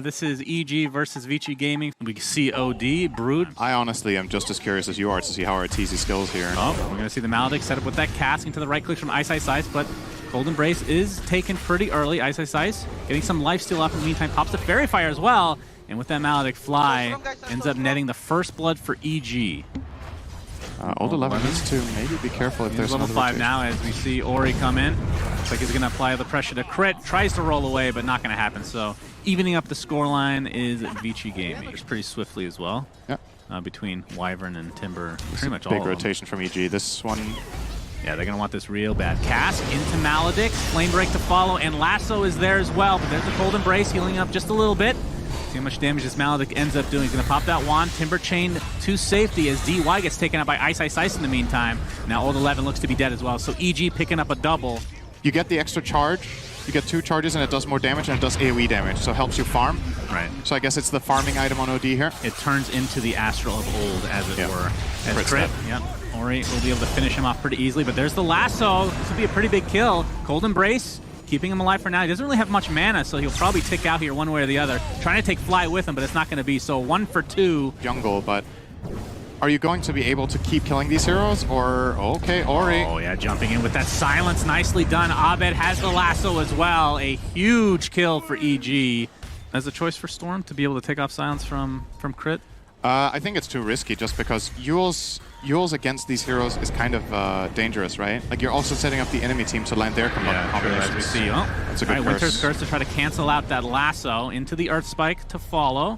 This is EG versus Vici Gaming. We see OD, Brood. I honestly am just as curious as you are to see how Arteezy skills here. Oh, we're going to see the Maledict set up with that cast into the right click from Ice Ice Ice, but Cold Embrace is taken pretty early. Ice Ice Ice getting some lifesteal up in the meantime, pops the Fairy Fire as well, and with that Maledict fly, ends up netting the first blood for EG. Old 11 needs to maybe be careful if there's level 5 now as we see Ori come in. Looks like he's going to apply the pressure to crit. Tries to roll away, but not going to happen. So evening up the scoreline is Vici Gaming. It's pretty swiftly as well. Yeah. Between Wyvern and Timber, pretty much all big of them. rotation from EG. This one. Yeah, they're going to want this real bad. Cask into Maledict. Flame Break to follow, and Lasso is there as well. But there's the Cold Embrace, healing up just a little bit. See how much damage this Maledict ends up doing. He's going to pop that wand. Timber chained to safety as DY gets taken out by Ice Ice Ice in the meantime. Now Old 11 looks to be dead as well. So EG picking up a double. You get the extra charge. You get 2 charges and it does more damage and it does AoE damage. So it helps you farm. Right. So I guess it's the farming item on OD here. It turns into the Astral of Old, as it were. As Crit crit. Yep. Ori will be able to finish him off pretty easily. But there's the Lasso. This will be a pretty big kill. Cold Embrace. Keeping him alive for now. He doesn't really have much mana, so he'll probably tick out here one way or the other. Trying to take Fly with him, but it's not going to be. So 1 for 2. Jungle, but are you going to be able to keep killing these heroes? Or, okay, Ori. Oh yeah, jumping in with that silence. Nicely done. Abed has the Lasso as well. A huge kill for EG. As a choice for Storm to be able to take off silence from crit? I think it's too risky just because Yules against these heroes is kind of dangerous, right? Like you're also setting up the enemy team to land their combinations. As we see. Oh, that's a good curse. Winter's Curse to try to cancel out that Lasso into the Earth Spike to follow.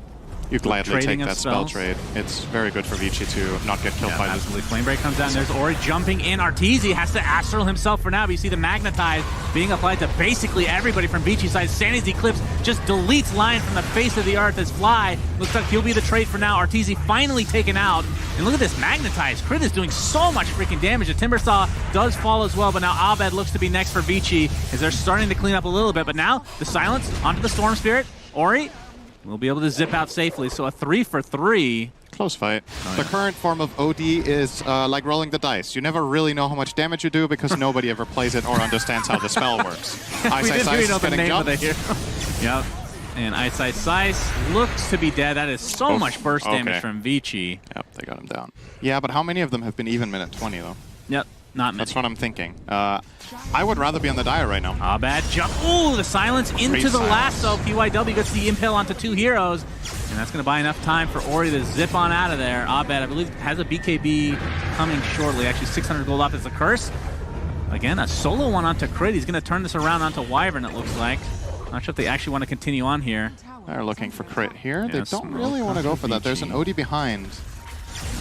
You gladly take that spell spells. trade. It's very good for Vici to not get killed by this. Absolutely. Flame Break comes down. There's Ori jumping in. Arteezy has to Astral himself for now, but you see the Magnetize being applied to basically everybody from Vici's side. Sanity's Eclipse just deletes Lion from the face of the earth as Fly. Looks like he'll be the trade for now. Arteezy finally taken out. And look at this Magnetize. Crit is doing so much freaking damage. The Timbersaw does fall as well, but now Abed looks to be next for Vici as they're starting to clean up a little bit. But now the Silence onto the Storm Spirit. Ori will be able to zip out safely, so a 3 for 3. Close fight. The current form of OD is like rolling the dice. You never really know how much damage you do because nobody ever plays it or understands how the spell works. Ice Ice Ice is getting jumped. Yep. And Ice Ice Ice looks to be dead. That is so much burst damage from Vici. Yep, they got him down. Yeah, but how many of them have been even minute 20 though? Yep, not many. That's what I'm thinking. I would rather be on the Dire right now. Abed jump. Ooh, the silence into the Lasso. PYW gets the impale onto 2 heroes. And that's going to buy enough time for Ori to zip on out of there. Abed, I believe, has a BKB coming shortly. Actually, 600 gold off as a curse. Again, a solo one onto Crit. He's going to turn this around onto Wyvern, it looks like. Not sure if they actually want to continue on here. They're looking for Crit here. They don't really want to go for that. There's an OD behind.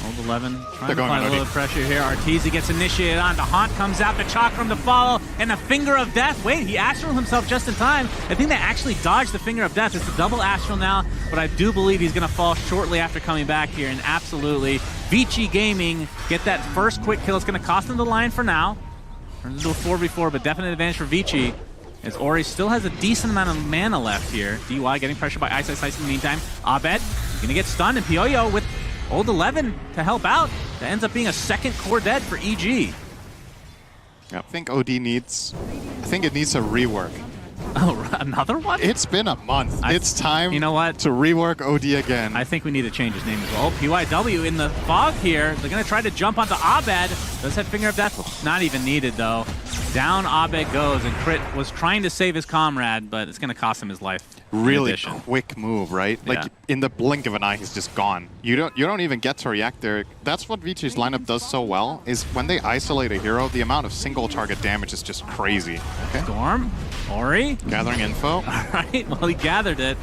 Old 11 trying to apply a little pressure here. Arteezy gets initiated on. The Haunt comes out. The Chakram to follow. And the Finger of Death. Wait, he Astral himself just in time. I think they actually dodged the Finger of Death. It's a double Astral now, but I do believe he's going to fall shortly after coming back here. And absolutely, Vici Gaming get that first quick kill. It's going to cost them the Lion for now. Turns into a 4v4, but definite advantage for Vici. As Ori still has a decent amount of mana left here. DY getting pressured by Ice Ice Ice in the meantime. Abed going to get stunned, and Pioyo with Old 11 to help out. That ends up being a second core dead for EG. Yeah, I think OD needs... I think it needs a rework. Oh, another one? It's been a month. It's time to rework OD again. I think we need to change his name as well. PYW in the fog here. They're going to try to jump onto Abed. Does have Finger of Death. Not even needed, though. Down Abed goes, and Crit was trying to save his comrade, but it's going to cost him his life. Really quick move, right? Like in the blink of an eye, he's just gone. You don't even get to react there. That's what Vici's lineup does so well, is when they isolate a hero, the amount of single target damage is just crazy. Okay. Storm, Ori. Gathering info. All right, well, he gathered it.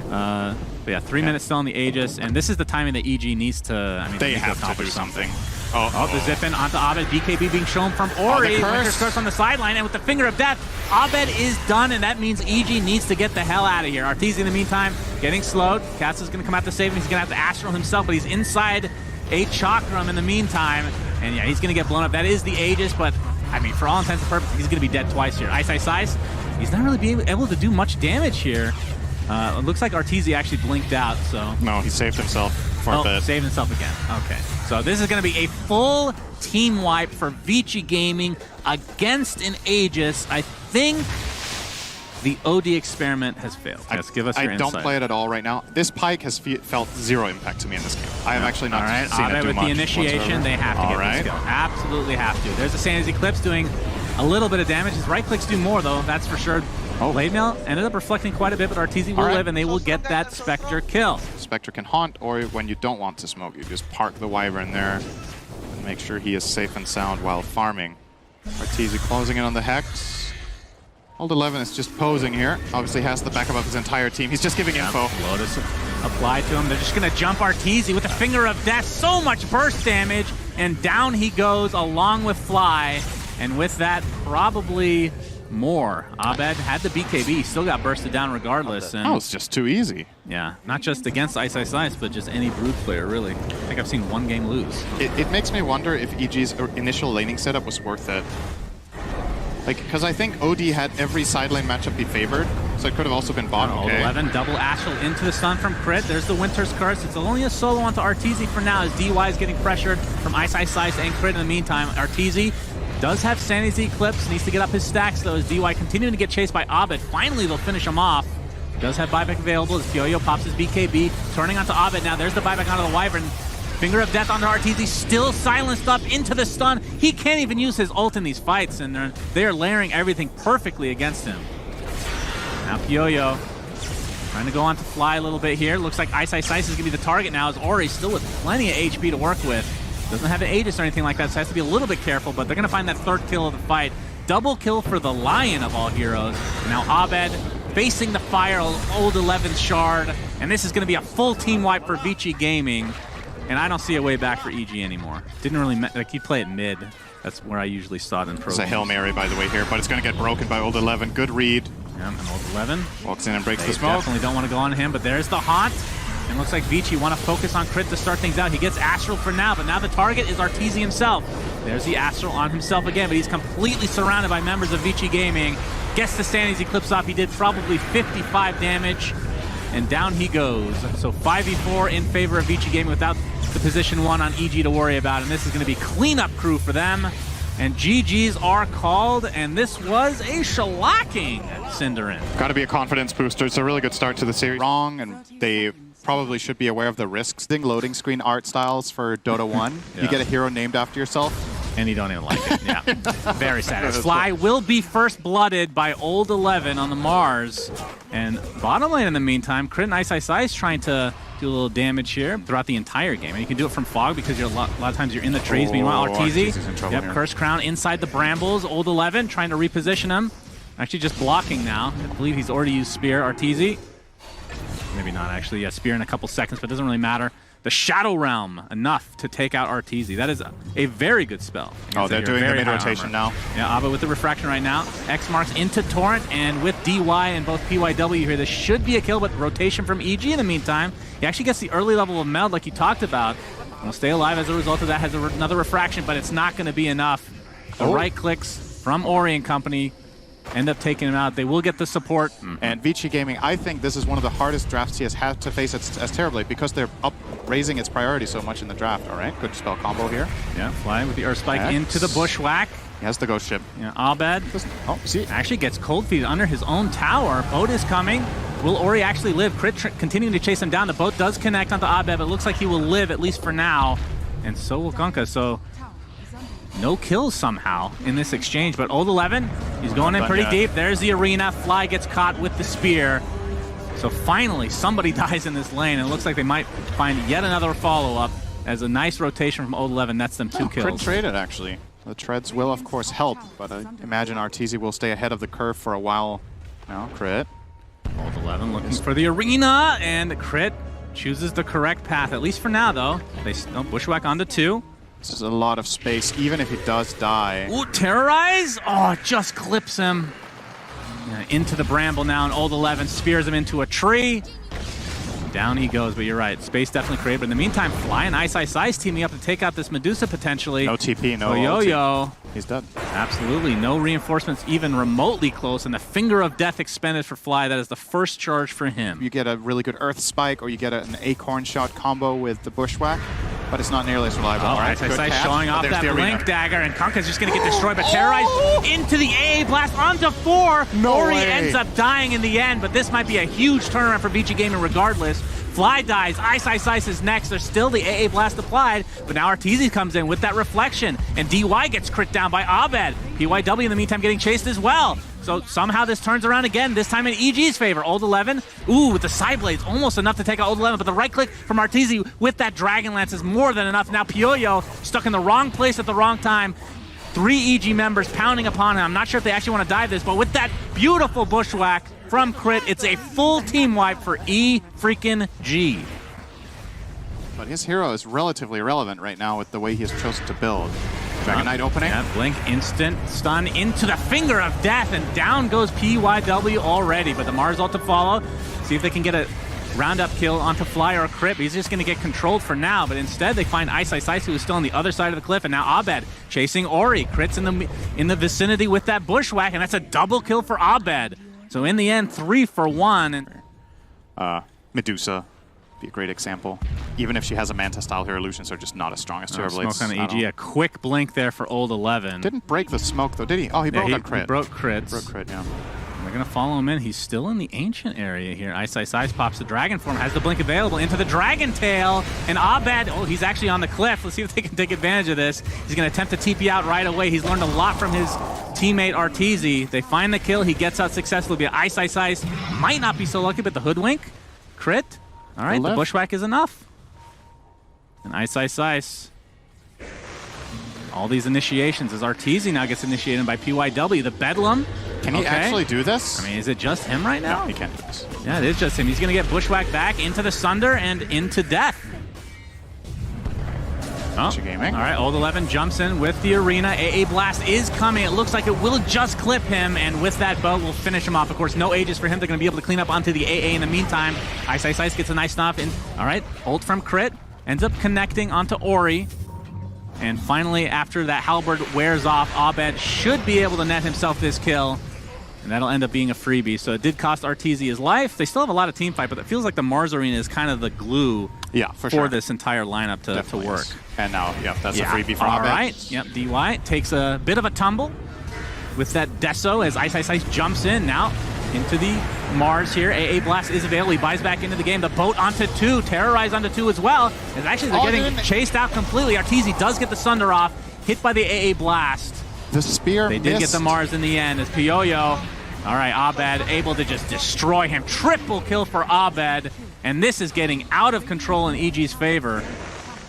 But yeah, 3 minutes still on the Aegis, and this is the timing that EG needs to, they have to do something. The zip in onto Abed. BKB being shown from Ori. Winter's Curse on the sideline, and with the Finger of Death, Abed is done, and that means EG needs to get the hell out of here. Arteezy in the meantime getting slowed. Cass is going to come out to save him. He's going to have to Astral himself, but he's inside a Chakram in the meantime. And yeah, he's going to get blown up. That is the Aegis, but I mean, for all intents and purposes, he's going to be dead twice here. Ice Ice Ice, he's not really being able to do much damage here. It looks like Arteezy actually blinked out, so... No, he saved himself for a bit. Saved himself again. Okay. So this is going to be a full team wipe for Vici Gaming against an Aegis. I think The OD experiment has failed. Yes, give us your insight. I don't play it at all right now. This Pike has felt zero impact to me in this game. I have actually not seen it do with much the initiation, whatsoever. they have to get this kill. Absolutely have to. There's a Sandy's Eclipse doing a little bit of damage. His right clicks do more, though, that's for sure. Blade Mail ended up reflecting quite a bit, but Arteezy will live, and they will get that Spectre kill. Spectre can haunt, or when you don't want to smoke, you just park the Wyvern there and make sure he is safe and sound while farming. Arteezy closing in on the Hex. Old 11 is just posing here. Obviously has the backup of his entire team. He's just giving info. Lotus applied to him. They're just going to jump Arteezy with the Finger of Death. So much burst damage, and down he goes along with Fly. And with that, probably more. Abed had the BKB, still got bursted down regardless. And that was just too easy. Yeah, not just against Ice, but just any Brood player, really. I think I've seen one game lose. It makes me wonder if EG's initial laning setup was worth it. Like, because I think OD had every side lane matchup be favored, so it could have also been bot. Okay. 11 double Astral into the stun from Crit. There's the Winter's Curse. It's only a solo onto Arteezy for now, as DY is getting pressured from Ice and Crit in the meantime. Arteezy does have Sandy's Eclipse, needs to get up his stacks though, as DY continuing to get chased by Abed. Finally, they'll finish him off. Does have buyback available as Kyoyo pops his BKB, turning onto Abed now. There's the buyback onto the Wyvern. Finger of Death onto Arteezy, still silenced up into the stun. He can't even use his ult in these fights, and they're layering everything perfectly against him. Now Kyoyo trying to go on to Fly a little bit here. Looks like Ice is going to be the target now, as Ori still with plenty of HP to work with. Doesn't have an Aegis or anything like that, so has to be a little bit careful, but they're going to find that third kill of the fight. Double kill for the Lion of all heroes. Now Abed facing the fire, old 11 shard, and this is going to be a full team wipe for Vici Gaming. And I don't see a way back for EG anymore. Didn't really, like, he play it mid. That's where I usually saw it in pro. It's a Hail Mary, by the way, here, but it's going to get broken by Old 11. Good read. Yeah, and Old 11 walks in and breaks the smoke. Definitely don't want to go on him, but there's the Haunt. And looks like Vici want to focus on Crit to start things out. He gets Astral for now, but now the target is Arteezy himself. There's the Astral on himself again, but he's completely surrounded by members of Vici Gaming. Gets the Sandy's Eclipse off. He did probably 55 damage. And down he goes. So 5v4 in favor of Vici Gaming without the position 1 on EG to worry about. And this is going to be cleanup crew for them. And GGs are called, and this was a shellacking, Cinderin. Got to be a confidence booster. It's a really good start to the series. Wrong, and they probably should be aware of the risks. Loading screen art styles for Dota 1. Yeah. You get a hero named after yourself. And you don't even like it, yeah. Very sad. Fly will be first blooded by Old 11 on the Mars. And bottom lane in the meantime, Crit and Ice trying to do a little damage here throughout the entire game. And you can do it from Fog because you're a lot of times you're in the trees. Meanwhile, Arteezy, yep, Curse Crown inside the Brambles. Old 11 trying to reposition him. Actually just blocking now. I believe he's already used Spear. Arteezy. Maybe not actually. Yeah, Spear in a couple seconds, but it doesn't really matter. The Shadow Realm, enough to take out Arteezy. That is a very good spell. Oh, they're doing the mid-rotation now. Yeah, Abba with the Refraction right now. X marks into Torrent, and with DY and both PYW here, this should be a kill, but rotation from EG in the meantime. He actually gets the early level of Meld like you talked about. Will stay alive as a result of that, has another Refraction, but it's not going to be enough. The right clicks from Ori and company end up taking him out. They will get the support. And Vici Gaming, I think this is one of the hardest drafts he has had to face as terribly because they're raising its priority so much in the draft. All right, good spell combo here. Yeah, flying with the Earth Spike into the Bushwhack. He has the Ghost Ship. Yeah, Abed actually gets cold feet under his own tower. Boat is coming. Will Ori actually live? Crit continuing to chase him down. The boat does connect onto Abed, but it looks like he will live, at least for now. And so will Gunka. So no kills somehow in this exchange, but Old 11, he's going in pretty deep. There's the arena. Fly gets caught with the spear. So finally, somebody dies in this lane, and it looks like they might find yet another follow-up as a nice rotation from Old 11 nets them 2 kills. Crit traded, actually. The treads will, of course, help, but I imagine Arteezy will stay ahead of the curve for a while now. Crit. Old 11 looking for the arena, and Crit chooses the correct path, at least for now, though. They Bushwhack onto 2. This is a lot of space, even if he does die. Ooh, Terrorize! Oh, it just clips him. Yeah, into the Bramble now, and Old 11 spears him into a tree. Down he goes, but you're right. Space definitely created. But in the meantime, Fly and Ice teaming up to take out this Medusa potentially. No TP, no Yo-Yo. He's dead. Absolutely. No reinforcements even remotely close. And the Finger of Death expended for Fly. That is the first charge for him. You get a really good Earth Spike, or you get an Acorn Shot combo with the Bushwhack. but it's not nearly as reliable. All right, showing off that blink dagger, and Kunkka's just going to get destroyed, but terrorized into the AA blast onto 4. Ori ends up dying in the end, but this might be a huge turnaround for VG Gaming regardless. Fly dies, Ice is next. There's still the AA blast applied, but now Arteezy comes in with that reflection, and DY gets crit down by Abed. PYW in the meantime getting chased as well. So somehow this turns around again, this time in EG's favor. Old 11, ooh, with the side blades, almost enough to take out Old 11, but the right click from Arteezy with that Dragon Lance is more than enough. Now Pyoyo stuck in the wrong place at the wrong time. 3 EG members pounding upon him. I'm not sure if they actually want to dive this, but with that beautiful bushwhack from Crit, it's a full team wipe for E-freaking-G. But his hero is relatively irrelevant right now with the way he has chosen to build. Dragon Knight opening. Yeah, blink, instant stun into the finger of death, and down goes PYW already. But the Mars ult to follow. See if they can get a roundup kill onto Fly or Crip. He's just going to get controlled for now, but instead they find Ice, who is still on the other side of the cliff, and now Abed chasing Ori. Crit's in the vicinity with that bushwhack, and that's a double kill for Abed. So in the end, 3 for 1. And Medusa be a great example. Even if she has a Manta-style hero, illusions are just not as strong as Terrorblades. Smoke on the EG, a quick blink there for Old 11. Didn't break the smoke though, did he? Oh, he broke on Crit. He broke Crits. Broke Crit, yeah. They're going to follow him in. He's still in the Ancient area here. Ice pops the Dragon form, has the blink available into the Dragon Tail. And Abed, oh, he's actually on the cliff. Let's see if they can take advantage of this. He's going to attempt to TP out right away. He's learned a lot from his teammate Arteezy. They find the kill. He gets out successfully. But Ice might not be so lucky, but the Hoodwink, Crit. All right, the Bushwhack is enough. And Ice. All these initiations as Arteezy now gets initiated by PYW. The Bedlam. Can he actually do this? I mean, is it just him right now? No, he can't do this. Yeah, it is just him. He's going to get Bushwhack back into the Sunder and into death. Oh, Gaming. All right, Old 11 jumps in with the arena. AA Blast is coming. It looks like it will just clip him, and with that bow, we'll finish him off. Of course, no Aegis for him. They're going to be able to clean up onto the AA in the meantime. Ice gets a nice snuff in. All right, ult from Crit. Ends up connecting onto Ori. And finally, after that halberd wears off, Abed should be able to net himself this kill. And that'll end up being a freebie. So it did cost Arteezy his life. They still have a lot of team fight, but it feels like the Mars Arena is kind of the glue for this entire lineup to work. And now, that's a freebie for Abed. All right, DY takes a bit of a tumble with that Deso as Ice jumps in now into the Mars here. AA Blast is available. He buys back into the game. The boat onto 2, terrorize onto 2 as well. As actually they're getting chased out completely. Arteezy does get the Sunder off, hit by the AA Blast. The spear They did get the Mars in the end as Pyoyo. All right, Abed able to just destroy him. Triple kill for Abed. And this is getting out of control in EG's favor.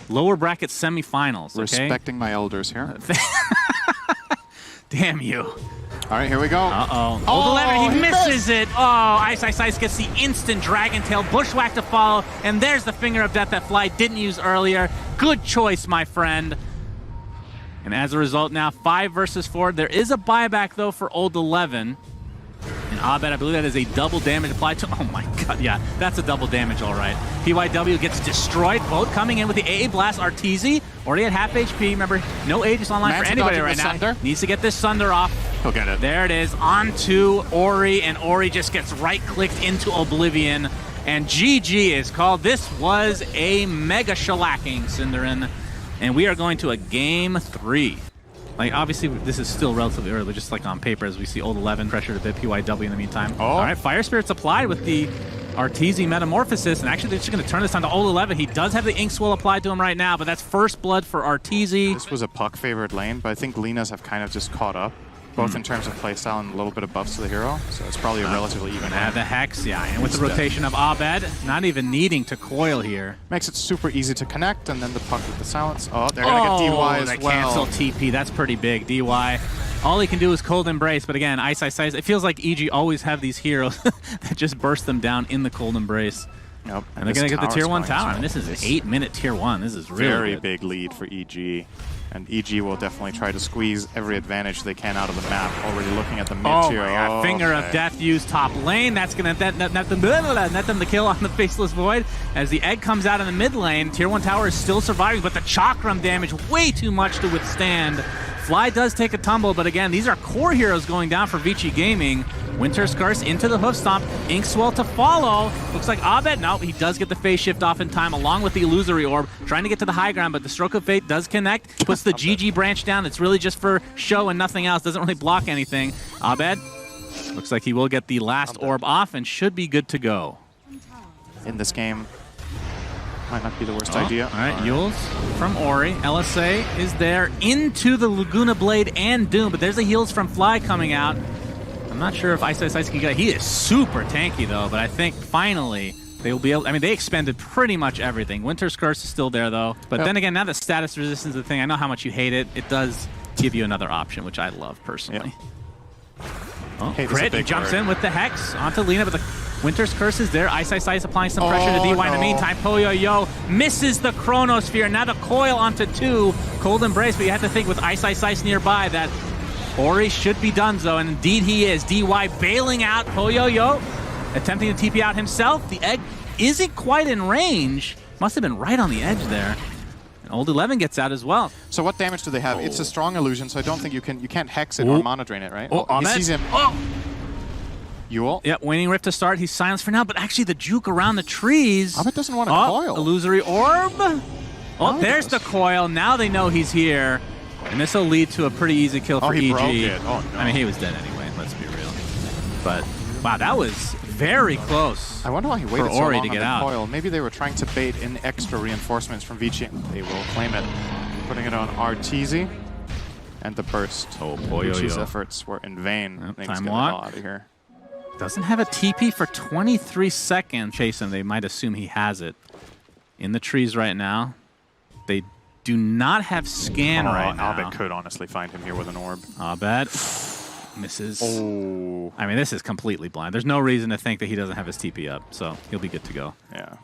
Lower bracket semifinals. Okay? Respecting my elders here. Damn you. All right, here we go. Uh-oh. Old 11, he misses it. Oh, Ice gets the instant Dragon Tail. Bushwhack to follow. And there's the Finger of Death that Fly didn't use earlier. Good choice, my friend. And as a result now, 5 versus 4. There is a buyback, though, for Old 11. And Abed, I believe that is a double damage applied to... Oh, my God. Yeah, that's a double damage, all right. PYW gets destroyed. Both coming in with the AA Blast. Arteezy already at half HP. Remember, no Aegis online for anybody right now. Sunder. Needs to get this Sunder off. He'll get it. There it is. On to Ori, and Ori just gets right-clicked into Oblivion. And GG is called. This was a mega shellacking, Cinderin. And we are going to a game 3. Like, obviously, this is still relatively early, just like on paper, as we see Old 11 pressured a bit, PYW in the meantime. Oh. All right, Fire Spirit's applied with the Arteezy Metamorphosis, and actually they're just going to turn this on to Old 11. He does have the Ink Swell applied to him right now, but that's first blood for Arteezy. This was a puck-favored lane, but I think Linas have kind of just caught up, both in terms of playstyle and a little bit of buffs to the hero, so it's probably a relatively even lane. The Hex, and with the rotation of Abed, not even needing to coil here. Makes it super easy to connect, and then the puck with the silence. Oh, they're going to get DY as well. Cancel TP, that's pretty big. DY, all he can do is Cold Embrace, but again, Ice, it feels like EG always have these heroes that just burst them down in the Cold Embrace. Yep. And they're going to get the Tier 1 tower. I mean, this is an 8-minute Tier 1. This is really very good. Big lead for EG. And EG will definitely try to squeeze every advantage they can out of the map. Already looking at the mid-tier. Oh my God. Finger of Death used top lane. That's going to net them the kill on the Faceless Void. As the egg comes out in the mid lane, Tier 1 tower is still surviving, but the Chakram damage way too much to withstand. Fly does take a tumble, but again, these are core heroes going down for VG Gaming. Winter's Curse into the hoof stomp. Inkswell to follow. Looks like Abed. No, he does get the phase shift off in time along with the illusory orb. Trying to get to the high ground, but the Stroke of Fate does connect. Puts the GG branch down. It's really just for show and nothing else. Doesn't really block anything. Abed looks like he will get the last orb off and should be good to go. In this game, might not be the worst idea. All right, Yules from Ori. LSA is there into the Laguna Blade and Doom, but there's a heals from Fly coming out. I'm not sure if Ice can get it. He is super tanky, though, but I think finally they will be able... I mean, they expended pretty much everything. Winter's Curse is still there, though. But then again, now that status resistance is the thing, I know how much you hate it. It does give you another option, which I love, personally. Oh, Crit, he jumps in with the Hex onto Lina, but the Winter's Curse is there. Ice applying some pressure to DY. In the meantime, Poyo-Yo misses the Chronosphere. Now the coil onto 2. Cold Embrace, but you have to think with Ice nearby that Ori should be donezo, and indeed he is. DY bailing out Poyo-Yo, attempting to TP out himself. The egg isn't quite in range. Must have been right on the edge there. And Old 11 gets out as well. So what damage do they have? It's a strong illusion, so I don't think you can't hex it or mana drain it, right? He sees him. Yule. Yep, Waning Rift to start. He's silenced for now, but actually the juke around the trees. Abed doesn't want a coil. Illusory orb. There's the coil. Now they know he's here. And this will lead to a pretty easy kill for EG. Broke it. Oh, no. I mean, he was dead anyway, let's be real. But, wow, that was very close. I wonder why he waited for Ori so long to get on the out. coil. Maybe they were trying to bait in extra reinforcements from Vici. They will claim it. Putting it on Arteezy. And the burst. Vici's efforts were in vain. Yep, time walk. Out of here. Doesn't have a TP for 23 seconds. Chase him. They might assume he has it. In the trees right now. They do not have scan right now. Abed could honestly find him here with an orb. Abed misses. Oh. I mean, this is completely blind. There's no reason to think that he doesn't have his TP up, so he'll be good to go. Yeah.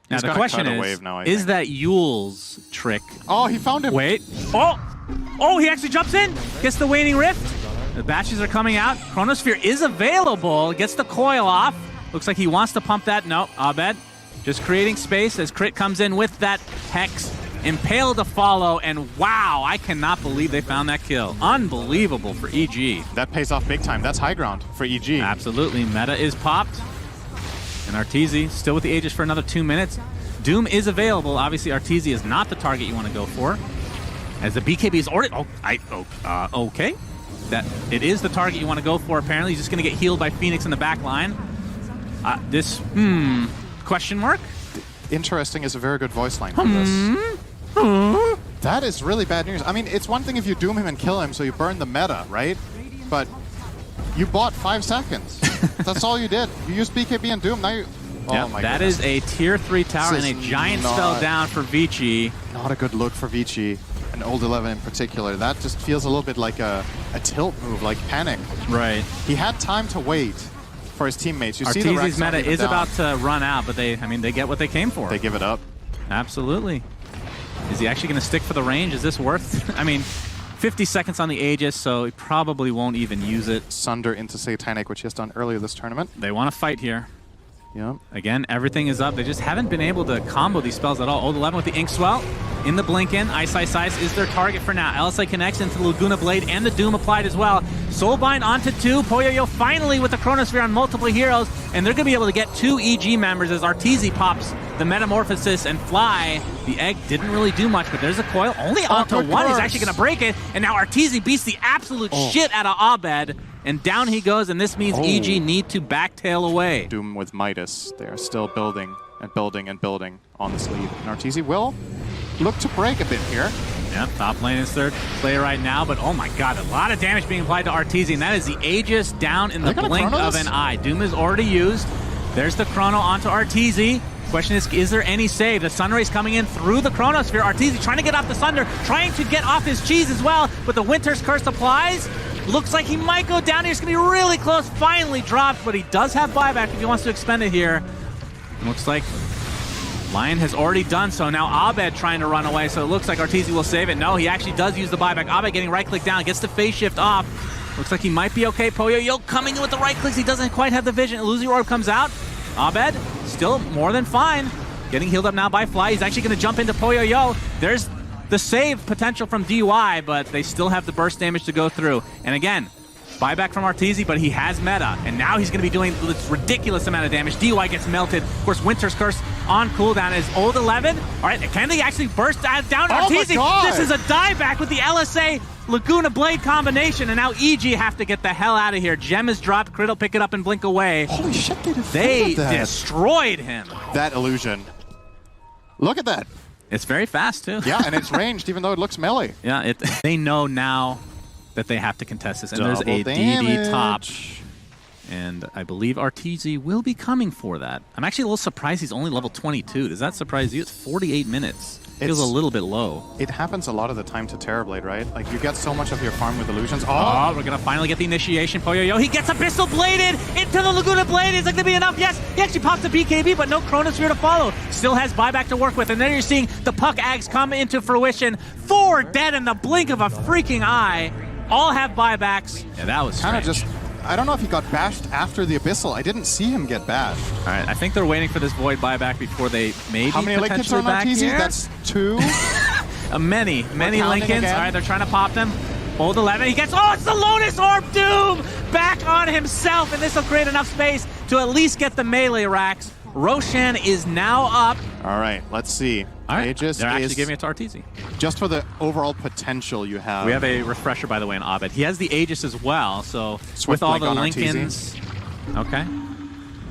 Now the question is that Yule's trick? Oh, he found him. Wait. Oh, he actually jumps in. Gets the Waning Rift. The batches are coming out. Chronosphere is available. Gets the coil off. Looks like he wants to pump that. No, Abed just creating space as Crit comes in with that Hex. Impale to follow, and wow, I cannot believe they found that kill. Unbelievable for EG. That pays off big time. That's high ground for EG. Absolutely. Meta is popped. And Arteezy still with the Aegis for another 2 minutes. Doom is available. Obviously, Arteezy is not the target you want to go for. As the BKB is ordered. Okay. That it is the target you want to go for. Apparently, he's just going to get healed by Phoenix in the back line. Question mark? Interesting is a very good voice line for this. That is really bad news. I mean, it's one thing if you doom him and kill him, so you burn the meta, right? But you bought 5 seconds. That's all you did. You used BKB and doom. Now you... Oh my that goodness. is a tier 3 tower and a giant spell down for Vici. Not a good look for Vici, and Old 11 in particular. That just feels a little bit like a tilt move, like panic. Right. He had time to wait for his teammates. You see the Arteezy's meta is about to run out, but they get what they came for. They give it up. Absolutely. Is he actually going to stick for the range? Is this worth? I mean, 50 seconds on the Aegis, so he probably won't even use it. Sunder into Satanic, which he has done earlier this tournament. They want to fight here. Yep. Again, everything is up. They just haven't been able to combo these spells at all. Old 11 with the Inkswell. In the Blink-In. Ice is their target for now. LSA connects into Laguna Blade and the Doom applied as well. Soulbind onto 2. Poyo-Yo finally with the Chronosphere on multiple heroes. And they're going to be able to get 2 EG members as Arteezy pops the Metamorphosis and Fly. The egg didn't really do much, but there's a coil. Only onto 1. He's actually going to break it. And now Arteezy beats the absolute shit out of Abed. And down he goes, and this means EG need to backtail away. Doom with Midas. They are still building and building and building on this lead. And Arteezy will look to break a bit here. Yeah, top lane is third play right now, but oh my god, a lot of damage being applied to Arteezy, and that is the Aegis down in the blink of an eye. Doom is already used. There's the Chrono onto Arteezy. Question is there any save? The Sunray's coming in through the Chronosphere. Arteezy trying to get off the Sunder, trying to get off his cheese as well, but the Winter's Curse applies. Looks like he might go down here. It's going to be really close. Finally dropped, but he does have buyback if he wants to expend it here. Looks like Lion has already done so. Now Abed trying to run away, so it looks like Arteezy will save it. No, he actually does use the buyback. Abed getting right-click down, gets the phase shift off. Looks like he might be okay. Poyo-Yo coming in with the right clicks. He doesn't quite have the vision. Illusory Orb comes out. Abed still more than fine. Getting healed up now by Fly. He's actually going to jump into Poyo-Yo. There's the save potential from DY, but they still have the burst damage to go through. And again, Buyback from Arteezy, but he has meta, and now he's going to be doing this ridiculous amount of damage. DY gets melted. Of course, Winter's Curse on cooldown is old 11. All right, can they actually burst down Arteezy? This is a dieback with the LSA Laguna Blade combination, and now EG have to get the hell out of here. Gem is dropped. Crit will pick it up and blink away. Holy shit, they destroyed him. That illusion. Look at that. It's very fast, too. Yeah, and it's ranged, even though it looks melee. Yeah, they know now that they have to contest this. And Double there's a damage. DD top. And I believe Arteezy will be coming for that. I'm actually a little surprised he's only level 22. Does that surprise you? It's 48 minutes. Feels a little bit low. It happens a lot of the time to Terrorblade, right? Like, you get so much of your farm with illusions. Oh, we're going to finally get the initiation. Poyoyo, he gets Abyssal Bladed into the Laguna Blade. Is it going to be enough? Yes, he actually pops a BKB, but no Chronosphere to follow. Still has buyback to work with. And then you're seeing the Puck Ags come into fruition. 4 dead in the blink of a freaking eye. All have buybacks. Yeah, that was kind of just... I don't know if he got bashed after the Abyssal. I didn't see him get bashed. All right, I think they're waiting for this Void buyback before they maybe How many link hits are on Arteezy? That's 2. Many Lincolns. All right, they're trying to pop them. Old 11, he gets, oh, it's the Lotus Orb Doom! Back on himself, and this will create enough space to at least get the melee racks. Roshan is now up. All right, let's see. All right, they're actually giving it to Arteezy. Just for the overall potential you have. We have a refresher, by the way, in Abed. He has the Aegis as well, so with all the Lincolns. Okay.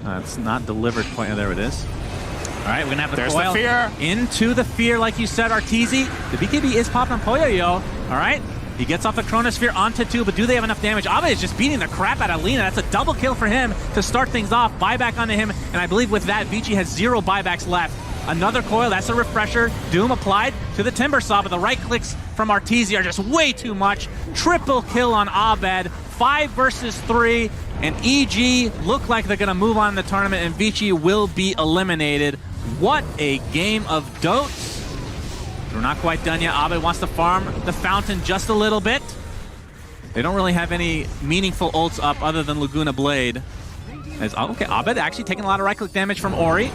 It's not delivered point. Oh, there it is. All right, we're going to have the coil the fear. Into the fear, like you said, Arteezy. The BKB is popping on Poyoyo. All right. He gets off the Chronosphere onto 2, but do they have enough damage? Abed is just beating the crap out of Lina. That's a double kill for him to start things off. Buyback onto him, and I believe with that, Vici has 0 buybacks left. Another coil, that's a refresher. Doom applied to the Timber Saw, but the right clicks from Arteezy are just way too much. Triple kill on Abed. 5 versus 3, and EG look like they're going to move on in the tournament, and Vici will be eliminated. What a game of Dotes. We're not quite done yet. Abed wants to farm the fountain just a little bit. They don't really have any meaningful ults up other than Laguna Blade. Okay, Abed actually taking a lot of right-click damage from Ori.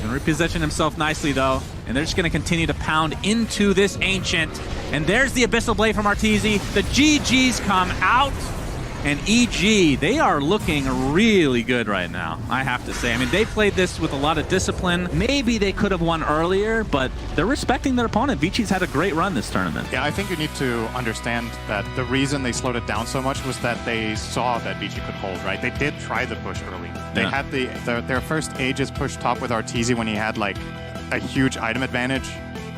Going to reposition himself nicely, though. And they're just going to continue to pound into this Ancient. And there's the Abyssal Blade from Arteezy. The GGs come out. And EG, they are looking really good right now, I have to say. I mean, they played this with a lot of discipline. Maybe they could have won earlier, but they're respecting their opponent. Vici's had a great run this tournament. Yeah, I think you need to understand that the reason they slowed it down so much was that they saw that Vici could hold, right? They did try the push early. They had their first Aegis push top with Arteezy when he had like a huge item advantage.